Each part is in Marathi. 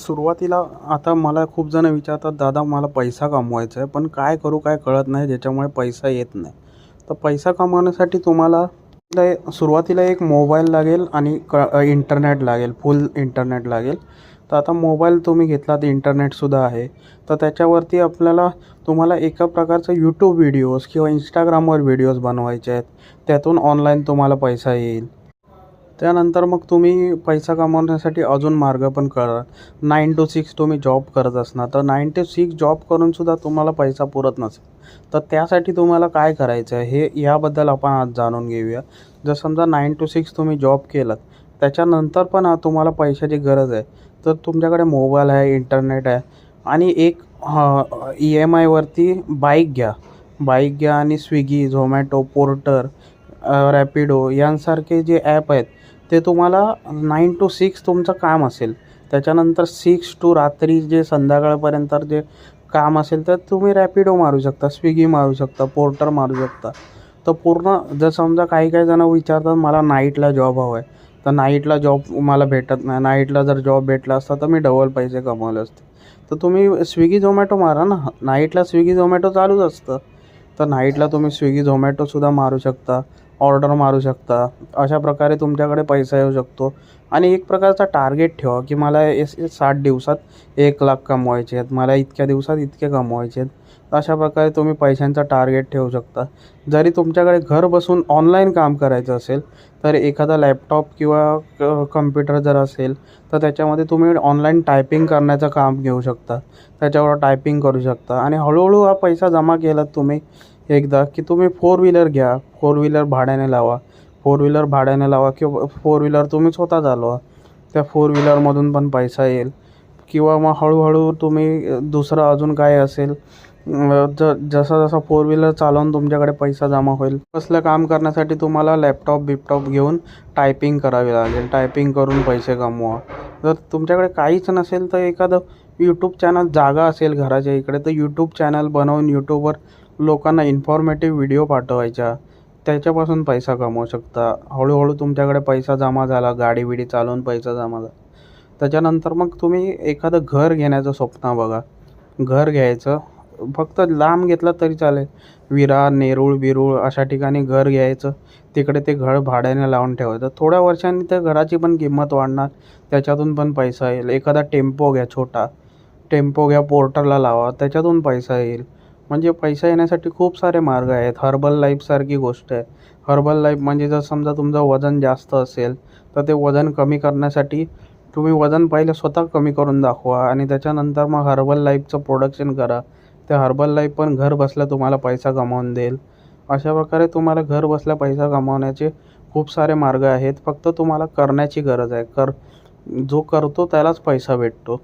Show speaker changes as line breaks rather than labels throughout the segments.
सुरुवातीला आता मला खूप जण विचारतात, "दादा मला पैसा कमवायचा आहे, पण काय करू काय कळत नाही ज्याच्यामुळे पैसा येत नाही." तर पैसा कमवण्यासाठी तुम्हाला सुरुवातीला एक मोबाईल लागेल आणि इंटरनेट लागेल, फुल इंटरनेट लागेल. तर आता मोबाईल तुम्ही घेतला तर इंटरनेटसुद्धा आहे. तर त्याच्यावरती तुम्हाला एका प्रकारचा यूट्यूब व्हिडिओज किंवा Instagramवर व्हिडिओज बनवायचे आहेत. त्यातून ऑनलाईन तुम्हाला पैसा येईल. त्यानंतर मग तुम्ही पैसा कमवण्यासाठी अजून मार्ग पण करा. 9 to 6 तुम्ही जॉब करत असणार, तर 9 to 6 जॉब करूनसुद्धा तुम्हाला पैसा पुरत नसेल, तर त्यासाठी तुम्हाला काय करायचं आहे हे याबद्दल आपण आज जाणून घेऊया. जर समजा 9 to 6 तुम्ही जॉब केलात, त्याच्यानंतर पण तुम्हाला पैशाची गरज आहे, तर तुमच्याकडे मोबाईल आहे, इंटरनेट आहे आणि एक EMIवरती बाईक घ्या. बाईक घ्या आणि स्विगी, झोमॅटो, पोर्टर, रॅपिडो यांसारखे जे ॲप आहेत, ते तुम्हाला 9 to 6 तुमचं काम असेल. त्याच्यानंतर 6 to रात्री जे संध्याकाळपर्यंत जे काम असेल, तर तुम्ही रॅपिडो मारू शकता, स्विगी मारू शकता, पोर्टर मारू शकता. तर पूर्ण जर समजा काही जणं विचारतात, मला नाईटला जॉब हवा आहे. तर नाईटला जॉब मला भेटत नाही. नाईटला जर जॉब भेटला असता, तर मी डबल पैसे कमवले असते. तर तुम्ही स्विगी, झोमॅटो मारा ना. नाईटला स्विगी, झोमॅटो चालूच असतं. तर नाईटला तुम्ही स्विगी, झोमॅटोसुद्धा मारू शकता, ऑर्डर मारू शकता. अशा प्रकारे तुमच्याकडे पैसा येऊ शकतो. आणि एक प्रकारचा टार्गेट ठेवा, की मला 60 दिवसात 1,00,000 कमवायचे आहेत, मला इतक्या दिवसात इतके कमवायचे आहेत. अशा प्रकारे तुम्ही पैशांचा टार्गेट ठेवू शकता. जरी तुमच्याकडे घर बसून ऑनलाईन काम करायचं असेल, तर एखादा लॅपटॉप किंवा कम्प्युटर जर असेल, तर त्याच्यामध्ये तुम्ही ऑनलाईन टायपिंग करण्याचं काम घेऊ शकता. त्याच्यावर टायपिंग करू शकता आणि हळूहळू हा पैसा जमा केलात तुम्ही एकदा, की तुम्ही फोर व्हीलर घ्या, फोर व्हीलर भाड्याने लावा. फोर व्हीलर भाड्याने लावा किंवा फोर व्हीलर तुम्ही स्वतः चालवा. त्या फोर व्हीलरमधून पण पैसा येईल किंवा मग हळूहळू तुम्ही दुसरं अजून काय असेल, जसा फोर व्हीलर चालवून तुमच्याकडे पैसा जमा होईल. असलं काम करण्यासाठी तुम्हाला लॅपटॉप घेऊन टायपिंग करावी लागेल. टायपिंग करून पैसे कमवा. जर तुमच्याकडे काहीच नसेल, तर एखादं यूट्यूब चॅनल जागा असेल घराच्या इकडे, तर यूट्यूब चॅनल बनवून यूट्यूबवर लोकांना इन्फॉर्मेटिव्ह व्हिडिओ पाठवायच्या. त्याच्यापासून पैसा कमवू शकता. हळूहळू तुमच्याकडे पैसा जमा झाला, गाडी-बिडी चालवून पैसा जमा झाला. त्याच्यानंतर मग तुम्ही एखादं घर घेण्याचं स्वप्न बघा. घर घ्यायचं, फक्त लांब घेतलं तरी चालेल. विरार, नेरूळ, बिरूळ अशा ठिकाणी घर घ्यायचं. तिकडे ते घर भाड्याने लावून ठेवायचं. थोड्या वर्षांनी त्या घराची पण किंमत वाढणार, त्याच्यातून पण पैसा येईल. एखादा टेम्पो घ्या छोटा. टेम्पो घ्या, पोर्टरला लावा, त्याच्यातून पैसा येईल. म्हणजे पैसा येण्यासाठी खूप सारे मार्ग आहेत. हर्बल लाईफसारखी गोष्ट आहे. हर्बल लाईफ म्हणजे जर समजा तुमचं वजन जास्त असेल, तर ते वजन कमी करण्यासाठी तुम्ही वजन पहिले स्वतः कमी करून दाखवा आणि त्याच्यानंतर मग हर्बल लाईफचं प्रोडक्शन करा. त्या हर्बल लाईफ पण घर बसल्या तुम्हाला पैसा कमावून देईल. अशा प्रकारे तुम्हाला घर बसल्या पैसा कमावण्याचे खूप सारे मार्ग आहेत. फक्त तुम्हाला करण्याची गरज आहे. जो करतो त्यालाच पैसा भेटतो.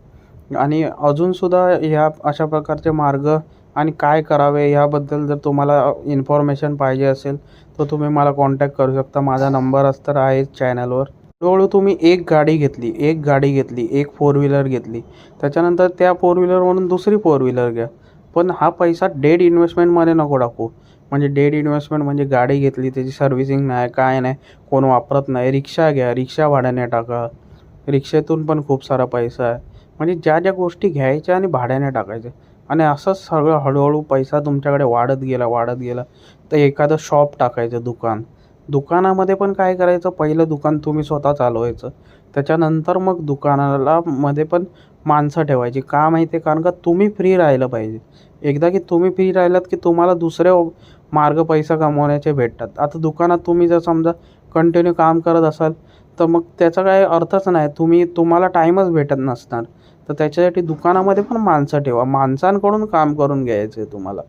आणि अजूनसुद्धा ह्या अशा प्रकारचे मार्ग आणि काय करावे याबद्दल जर तुम्हाला इन्फॉर्मेशन पाहिजे असेल, तर तुम्ही मला कॉन्टॅक्ट करू शकता. माझा नंबर तर आहेच चॅनलवर. हळूहळू तुम्ही एक गाडी घेतली, एक फोर व्हीलर घेतली. त्याच्यानंतर त्या फोर व्हीलरवरून दुसरी फोर व्हीलर घ्या. पण हा पैसा डेड इन्व्हेस्टमेंटमध्ये नको टाकू. म्हणजे डेड इन्व्हेस्टमेंट म्हणजे गाडी घेतली, त्याची सर्व्हिसिंग नाही, काय नाही, कोण वापरत नाही. रिक्षा घ्या, रिक्षा भाड्याने टाका. रिक्षेतून पण खूप सारा पैसा आहे. म्हणजे ज्या गोष्टी घ्यायच्या आणि भाड्याने टाकायच्या आणि असंच सगळं हळूहळू पैसा तुमच्याकडे वाढत गेला. तर एखादं शॉप टाकायचं, दुकानामध्ये पण काय करायचं, पहिलं दुकान तुम्ही स्वतः चालवायचं. त्याच्यानंतर मग दुकानाला मध्ये पण माणसं ठेवायची. का माहिती आहे? कारण का तुम्ही फ्री राहिलं पाहिजे. एकदा की तुम्ही फ्री राहिलात, की तुम्हाला दुसरे मार्ग पैसा कमवण्याचे भेटतात. आता दुकानात तुम्ही जर समजा कंटिन्यू काम करत असाल, तर मग त्याचा काही अर्थच नाही. तुम्हाला टाईमच भेटत नसणार. तर त्याच्यासाठी दुकानामध्ये पण माणसं ठेवा. माणसांकडून काम करून घ्यायचं आहे तुम्हाला.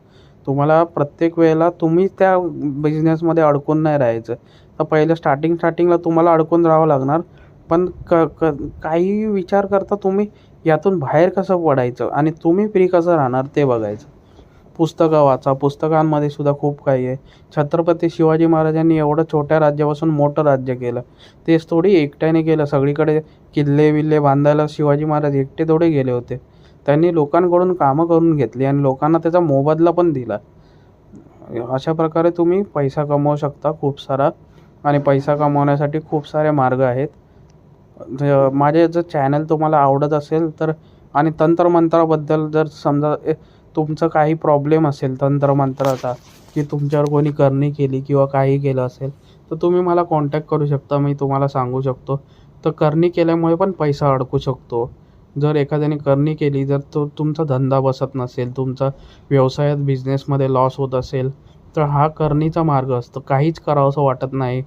तुम्हाला प्रत्येक वेळेला तुम्ही त्या बिझनेसमध्ये अडकून नाही राहायचं. तर पहिलं स्टार्टिंगला तुम्हाला अडकून राहावं लागणार. पण काही विचार करता तुम्ही यातून बाहेर कसं पडायचं आणि तुम्ही फ्री कसं राहणार ते बघायचं. पुस्तकं वाचा. पुस्तकांमध्ये सुद्धा खूप काही आहे. छत्रपती शिवाजी महाराजांनी एवढं छोट्या राज्यापासून मोठं राज्य केलं. तेच थोडी एकट्याने केलं. सगळीकडे किल्ले-बिल्ले बांधायला शिवाजी महाराज एकटे थोडे गेले होते. त्यांनी लोकांकडून कामं करून घेतली आणि लोकांना त्याचा मोबदला पण दिला. अशा प्रकारे तुम्ही पैसा कमवू शकता खूप सारा आणि पैसा कमवण्यासाठी खूप सारे मार्ग आहेत. माझे जर चॅनल तुम्हाला आवडत असेल तर, आणि तंत्रमंत्राबद्दल जर समजा तुमचं काही प्रॉब्लेम असेल तंत्रमंत्राचा, की तुमच्यावर कोणी करणी केली किंवा काही केलं असेल, तर तुम्ही मला कॉन्टॅक्ट करू शकता. मी तुम्हाला सांगू शकतो. तर करणी केल्यामुळे पण पैसा अडकू शकतो. जर एखाद्याने करणी केली, जर तो तुमचा धंदा बसत नसेल, तुमचा व्यवसायात बिझनेसमध्ये लॉस होत असेल, तर हा करणीचा मार्ग असतो. काहीच करावंसं वाटत नाही.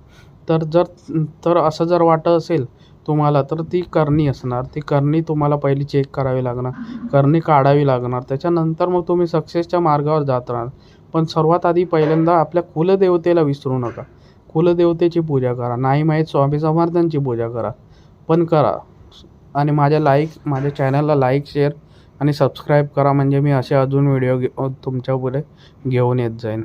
तर असं जर वाटत असेल तुम्हाला, तर ती करणी असणार. ती करणी तुम्हाला पहिली चेक करावी लागणार, करणी काढावी लागणार. त्याच्यानंतर मग तुम्ही सक्सेसच्या मार्गावर जात राहाल. पण सर्वात आधी पहिल्यांदा आपल्या कुलदेवतेला विसरू नका. कुलदेवतेची पूजा करा. नाही माहीत स्वामी समर्थांची पूजा करा, पण करा. आणि माझ्या चॅनलला लाईक, शेअर आणि सबस्क्राईब करा. म्हणजे मी असे अजून व्हिडिओ तुमच्यापुढे घेऊन येत जाईन.